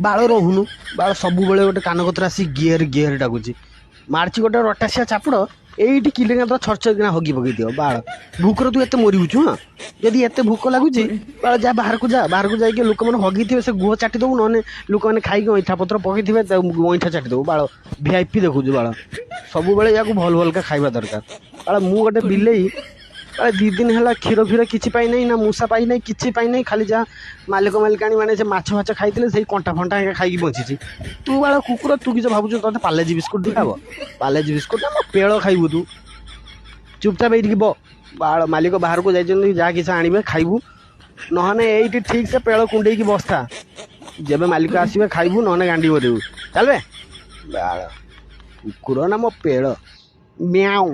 ବାଳ ରହୁନୁ ବାଳ ସବୁବେଳେ ଗୋଟେ କାନ କତରା ଆସି ଗିଅର ଗିଅର ଡାକୁଛି ମାରିଛି ଗୋଟେ ରଟାସିଆ ଚାପୁଡ଼ ଏଇଠି କିଲେଙ୍କା ତ ଛରଛର କିନା ହଗି ପକେଇ ଦିଅ ବାଳ ଭୁକରେ ତୁ ଏତେ ମରିବୁଛୁ ହଁ ଯଦି ଏତେ ଭୁକ ଲାଗୁଛି ବାଳ ଯା ବାହାରକୁ ଯାଇକି ଲୋକମାନେ ହଗିଥିବେ ସେ ଗୁହ ଚାଟି ଦବୁ ନହେଲେ ଲୋକମାନେ ଖାଇକି ଅଇଁଠା ପତ୍ର ପକେଇଥିବେ ଅଇଁଠା ଚାଟି ଦବୁ ବାଳ ଭିଆଇପି ଦେଖୁଛୁ ବାଳ ସବୁବେଳେ ୟାକୁ ଭଲ ଭଲକା ଖାଇବା ଦରକାର ବାଳ ମୁଁ ଗୋଟେ ବିଲେଇ ବାଳ 2 ଦିନ ହେଲା କ୍ଷୀର ଫିର କିଛି ପାଇନାହିଁ ନା ମୂଷା ପାଇନାହିଁ କିଛି ପାଇନାହିଁ ଖାଲି ଯାହା ମାଲିକାଣୀ ମାନେ ସେ ମାଛ ଫାଛ ଖାଇଥିଲେ ସେଇ କଣ୍ଟା ଫଣ୍ଟା ଖାଇକି ବଞ୍ଚିଛି ତୁ ବାଳ କୁକୁର ତୁ କିଛି ଭାବୁଛୁ ତତେ ପାଲେଜି ବିସ୍କୁଟ ଦିଆହବ ପାଲେଜି ବିସ୍କୁଟ ନା ପେଳ ଖାଇବୁ ତୁ ଚୁପଚାପ ଏଇଠିକି ବାଳ ମାଲିକ ବାହାରକୁ ଯାଇଛନ୍ତି ଯାହା କିଛି ଆଣିବେ ଖାଇବୁ ନହେଲେ ଏଇଠି ଠିକ ସେ ପେଳ କୁଣ୍ଡେଇକି ବସ୍ତା ଯେବେ ମାଲିକ ଆସିବେ ଖାଇବୁ ନହେଲେ ଗାଣ୍ଡି ମରିବୁ ଚାଲବେ ବାଳ କୁକୁର ନା ମୋ ପେଳ ମ୍ୟାଉ